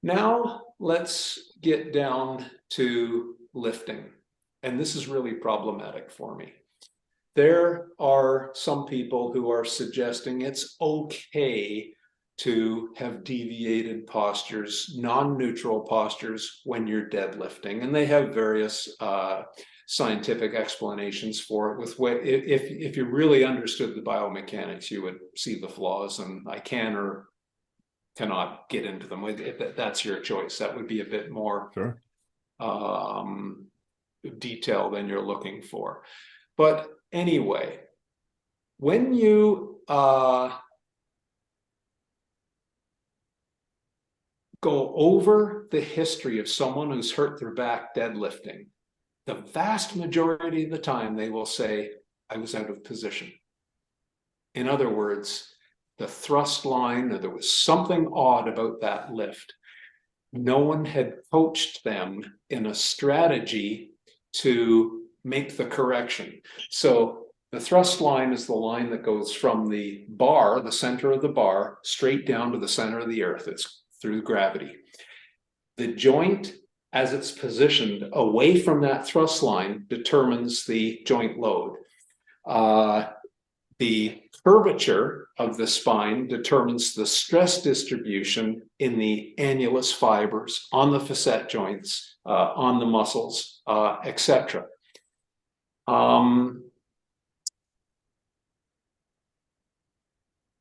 Now let's get down to lifting. And this is really problematic for me. There are some people who are suggesting it's okay to have deviated postures, non-neutral postures when you're deadlifting. And they have various scientific explanations for it. With what, if you really understood the biomechanics, you would see the flaws, and I can or cannot get into them. If that's your choice. That would be a bit more Sure. Detail than you're looking for. But anyway, when you go over the history of someone who's hurt their back deadlifting, the vast majority of the time they will say, I was out of position. In other words, the thrust line, or there was something odd about that lift. No one had coached them in a strategy to make the correction. So the thrust line is the line that goes from the bar, the center of the bar, straight down to the center of the earth. It's through gravity. The joint, as it's positioned away from that thrust line, determines the joint load. The curvature of the spine determines the stress distribution in the annulus fibers, on the facet joints, on the muscles, etc.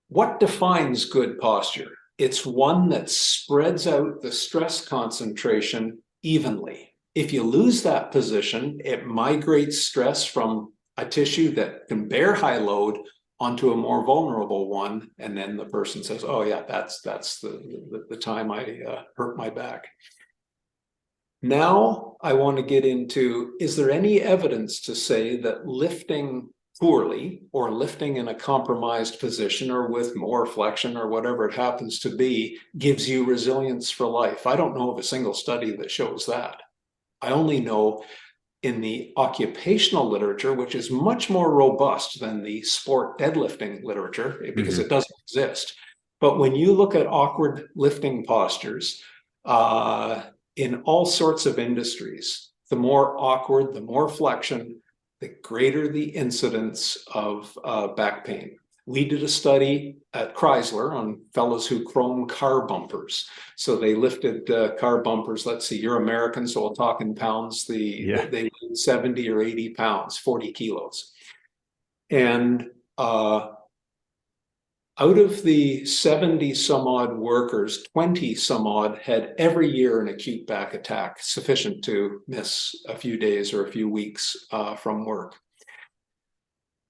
What defines good posture? It's one that spreads out the stress concentration evenly. If you lose that position, it migrates stress from a tissue that can bear high load onto a more vulnerable one, and then the person says, oh yeah, that's the time I hurt my back. Now I want to get into, is there any evidence to say that lifting poorly or lifting in a compromised position or with more flexion or whatever it happens to be gives you resilience for life? I don't know of a single study that shows that. I only know in the occupational literature, which is much more robust than the sport deadlifting literature, because it doesn't exist. But when you look at awkward lifting postures in all sorts of industries, the more awkward, the more flexion, the greater the incidence of back pain. We did a study at Chrysler on fellows who chrome car bumpers. So they lifted car bumpers. Let's see, you're American, so we'll talk in pounds. They weighed 70 or 80 pounds, 40 kilos. And out of the 70 some odd workers, 20 some odd had every year an acute back attack, sufficient to miss a few days or a few weeks from work.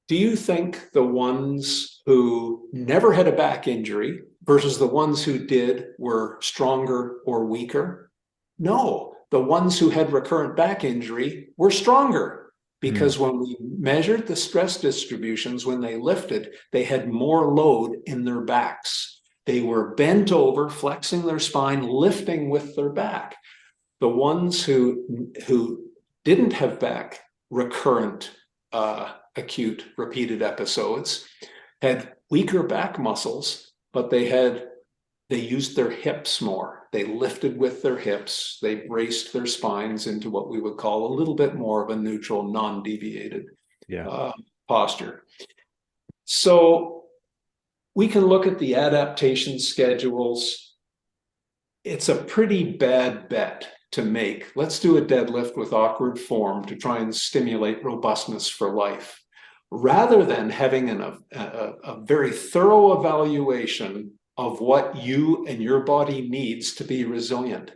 Do you think the ones who never had a back injury versus the ones who did were stronger or weaker? No, the ones who had recurrent back injury were stronger, because when we measured the stress distributions when they lifted, they had more load in their backs. They were bent over, flexing their spine, lifting with their back. The ones who didn't have back recurrent acute repeated episodes had weaker back muscles, but they used their hips more. They lifted with their hips. They braced their spines into what we would call a little bit more of a neutral, non-deviated posture. So we can look at the adaptation schedules. It's a pretty bad bet to make. Let's do a deadlift with awkward form to try and stimulate robustness for life, rather than having a very thorough evaluation of what you and your body needs to be resilient.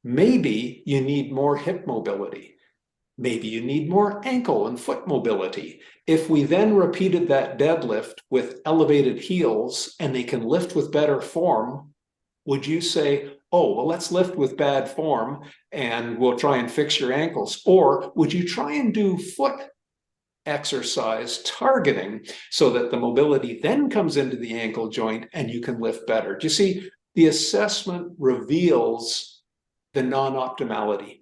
Maybe you need more hip mobility. Maybe you need more ankle and foot mobility. If we then repeated that deadlift with elevated heels and they can lift with better form, would you say, oh, well, let's lift with bad form and we'll try and fix your ankles? Or would you try and do foot exercise targeting so that the mobility then comes into the ankle joint and you can lift better? Do you see, the assessment reveals the non-optimality.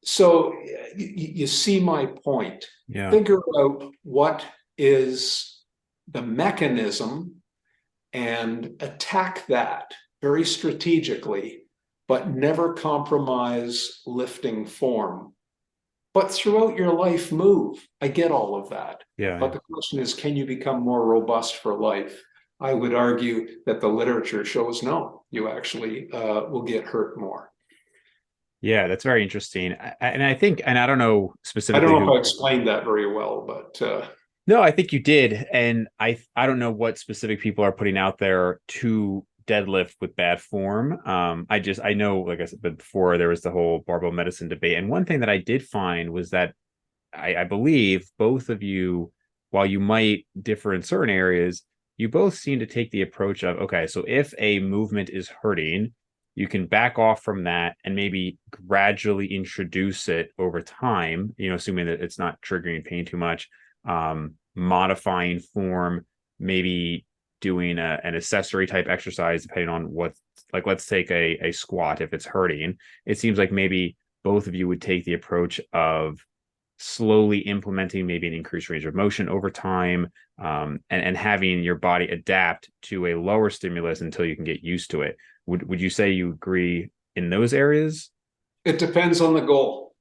So you see my point. Figure out what is the mechanism and attack that very strategically, but never compromise lifting form. But throughout your life, move. I get all of that. Yeah. But the question is, can you become more robust for life? I would argue that the literature shows no, you actually will get hurt more. Yeah, that's very interesting. And I think, and I don't know I don't specifically know if I who. explained that very well, but No, I think you did, and I don't know what specific people are putting out there to deadlift with bad form. I know, like I said before, there was the whole barbell medicine debate, and one thing that I did find was that I believe both of you, while you might differ in certain areas, you both seem to take the approach of, okay, so if a movement is hurting, you can back off from that and maybe gradually introduce it over time, assuming that it's not triggering pain too much, modifying form, maybe doing an accessory type exercise, depending on what, like, let's take a squat. If it's hurting, it seems like maybe both of you would take the approach of slowly implementing maybe an increased range of motion over time, and having your body adapt to a lower stimulus until you can get used to it. Would you say you agree in those areas? it depends on the goal.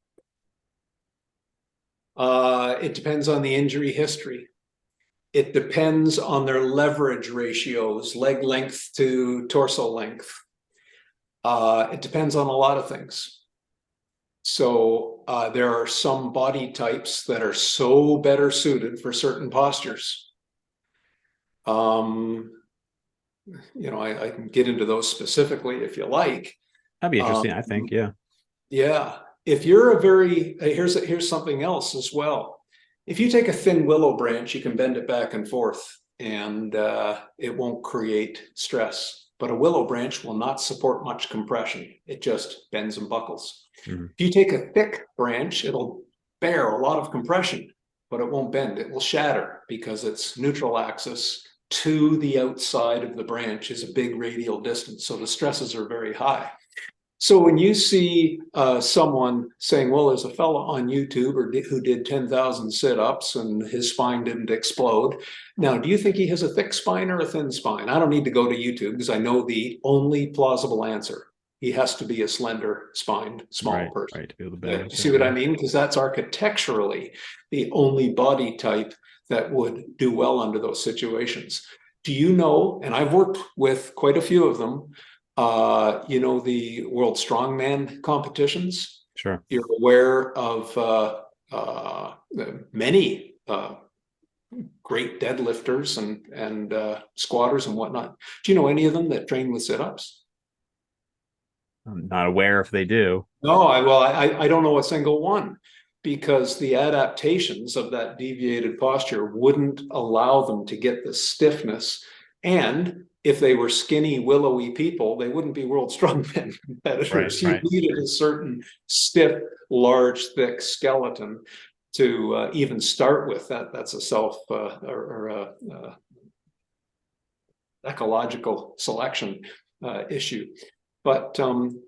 It depends on the injury history. It depends on their leverage ratios, leg length to torso length. It depends on a lot of things. So there are some body types that are so better suited for certain postures. I can get into those specifically if you like. That'd be Um, interesting, I think. Yeah. yeah, if you're here's something else as well. If you take a thin willow branch, you can bend it back and forth, and it won't create stress. But a willow branch will not support much compression. It just bends and buckles. Mm-hmm. If you take a thick branch, it'll bear a lot of compression, but it won't bend. It will shatter because its neutral axis to the outside of the branch is a big radial distance. So the stresses are very high. So when you see someone saying, well, there's a fellow on YouTube who did 10,000 sit-ups and his spine didn't explode. Now, do you think he has a thick spine or a thin spine? I don't need to go to YouTube because I know the only plausible answer. He has to be a slender spined small person. Right, to be able to You balance see it. what Yeah. I mean? Because that's architecturally the only body type that would do well under those situations. Do you know, and I've worked with quite a few of them, the World Strongman competitions. Sure. You're aware of many great deadlifters and squatters and whatnot. Do you know any of them that train with sit-ups? I'm not aware if they do. No, I don't know a single one because the adaptations of that deviated posture wouldn't allow them to get the stiffness. And if they were skinny, willowy people, they wouldn't be world strongman Right, competitors. You right. needed a certain stiff, large, thick skeleton to even start with. That's a ecological selection issue. But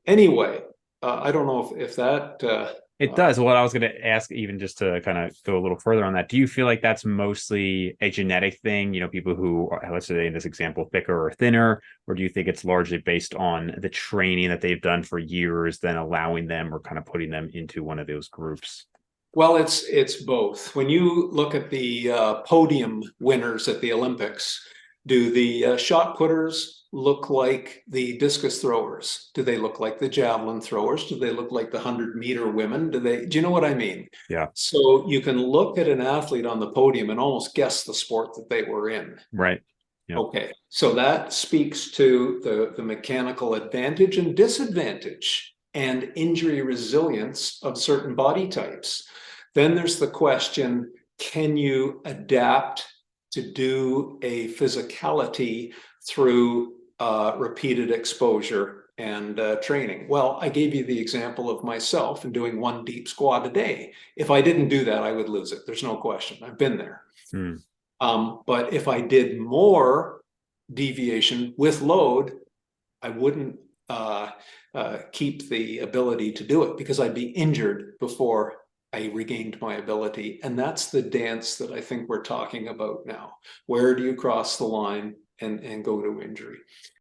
anyway, I don't know if that. It does. What I was going to ask, even just to kind of go a little further on that, do you feel like that's mostly a genetic thing? People who are, let's say in this example, thicker or thinner, or do you think it's largely based on the training that they've done for years, then allowing them or kind of putting them into one of those groups? Well, it's both. When you look at the podium winners at the Olympics, do the shot putters look like the discus throwers? Do they look like the javelin throwers? Do they look like the 100-meter women? Do you know what I mean? Yeah. So you can look at an athlete on the podium and almost guess the sport that they were in. Right. Yeah. Okay, so that speaks to the mechanical advantage and disadvantage and injury resilience of certain body types. Then there's the question, can you adapt to do a physicality through repeated exposure and training? Well, I gave you the example of myself and doing one deep squat a day. If I didn't do that, I would lose it. There's no question. I've been there. Mm. But if I did more deviation with load, I wouldn't keep the ability to do it because I'd be injured before I regained my ability. And that's the dance that I think we're talking about now. Where do you cross the line and go to injury.